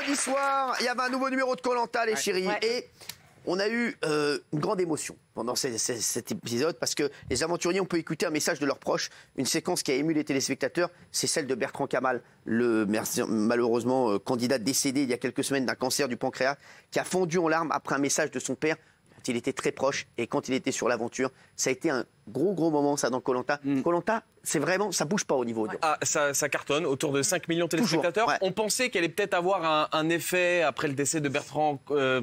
vendredi soir, il y avait un nouveau numéro de Koh-Lanta, les chéris. Ouais. Et on a eu une grande émotion pendant cet épisode parce que les aventuriers, on peut écouter un message de leurs proches. Une séquence qui a ému les téléspectateurs, c'est celle de Bertrand Kamal, le malheureusement candidat décédé il y a quelques semaines d'un cancer du pancréas, qui a fondu en larmes après un message de son père. Il était très proche et quand il était sur l'aventure, ça a été un gros moment ça dans Koh-Lanta. Koh-Lanta, c'est vraiment, ça bouge pas au niveau audio. Ah, ça cartonne, autour de 5 millions de téléspectateurs. Ouais. On pensait qu'elle allait peut-être avoir un effet après le décès de Bertrand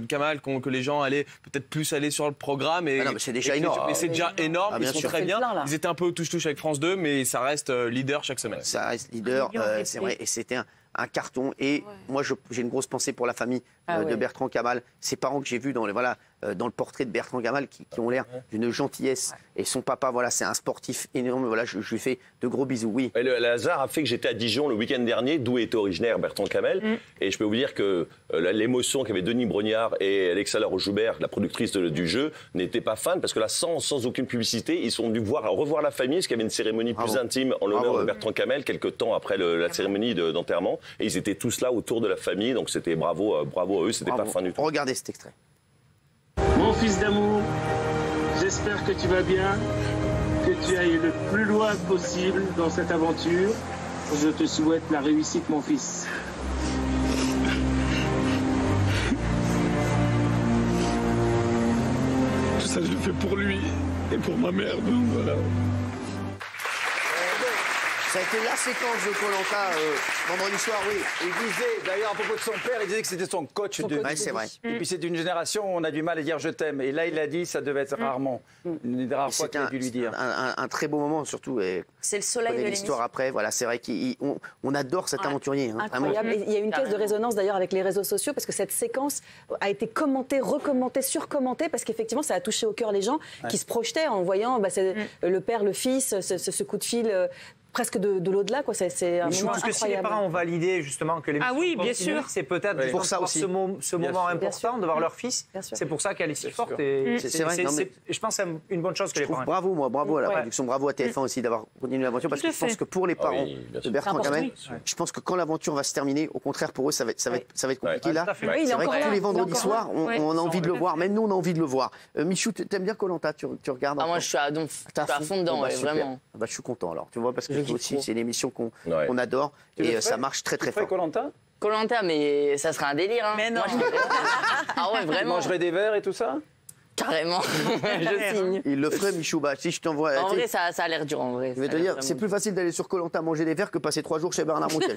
Kamal, que les gens allaient peut-être plus aller sur le programme. Et, non, mais c'est déjà énorme. Mais c'est déjà énorme, ils sont très bien. Plein, ils étaient un peu touche-touche avec France 2, mais ça reste leader chaque semaine. Ça reste leader, c'est vrai, et c'était un carton. Et moi, j'ai une grosse pensée pour la famille de Bertrand Kamal. Ses parents que j'ai vus dans le portrait de Bertrand Kamal, qui ont l'air d'une gentillesse. Et son papa, voilà, c'est un sportif énorme. Voilà, je lui fais de gros bisous. Oui. Et le hasard a fait que j'étais à Dijon le week-end dernier, d'où était originaire Bertrand Kamal. Et je peux vous dire que l'émotion qu'avaient Denis Brognard et Alexa Laroche-Joubert, la productrice du jeu, n'étaient pas fans parce que là, sans aucune publicité, ils sont venus revoir la famille parce qu'il y avait une cérémonie plus intime en l'honneur de Bertrand Kamal, quelques temps après la cérémonie d'enterrement. Et ils étaient tous là autour de la famille, donc c'était bravo à eux, c'était pas fin du tout. Regardez cet extrait. Mon fils d'amour, j'espère que tu vas bien, que tu ailles le plus loin possible dans cette aventure. Je te souhaite la réussite, mon fils. Tout ça, je le fais pour lui et pour ma mère, donc voilà. Ça a été la séquence de Koh-Lanta vendredi soir, oui. Il disait, d'ailleurs, à propos de son père, il disait que c'était son coach. Ouais, c'est vrai. Et puis c'est d'une génération où on a du mal à dire je t'aime. Et là, il a dit, ça devait être rarement. Une des rares fois qu'il a dû lui dire. Un très beau moment, surtout. C'est le soleil de l'histoire après, voilà, c'est vrai qu'on adore cet aventurier. Hein, incroyable. Vraiment. Et il y a une caisse de résonance d'ailleurs avec les réseaux sociaux parce que cette séquence a été commentée, recommentée, surcommentée parce qu'effectivement, ça a touché au cœur les gens qui se projetaient en voyant le père, le fils, ce coup de fil. Presque de l'au-delà, quoi. C'est un moment incroyable. Je pense que si les parents ont validé justement que l'émission continue, c'est peut-être pour ça aussi ce moment important de voir leur fils. C'est pour ça qu'elle est si forte. Et c'est vrai. Je pense que c'est une bonne chose que les parents. Bravo à la production, bravo à TF1 aussi d'avoir continué l'aventure parce que je pense que pour les parents de Bertrand Kamal, je pense que quand l'aventure va se terminer, au contraire pour eux, ça va être compliqué là. C'est vrai que tous les vendredis soirs, on a envie de le voir. Même nous, on a envie de le voir. Michou, t'aimes bien Koh-Lanta? Tu regardes? Moi, je suis à fond dedans, vraiment. Je suis content alors. Tu vois parce que aussi, c'est une émission qu'on adore et ça marche très fort. Koh-Lanta, mais ça serait un délire. Hein. Mais non. Ah ouais, vraiment. Tu mangerais des verres et tout ça? Carrément. Je signe. Il le ferait, Michou. Bah, si je t'envoie. En vrai, ça a l'air dur, en vrai. Je vais te dire, c'est plus facile d'aller sur Koh-Lanta manger des verres que passer 3 jours chez Bernard Montiel.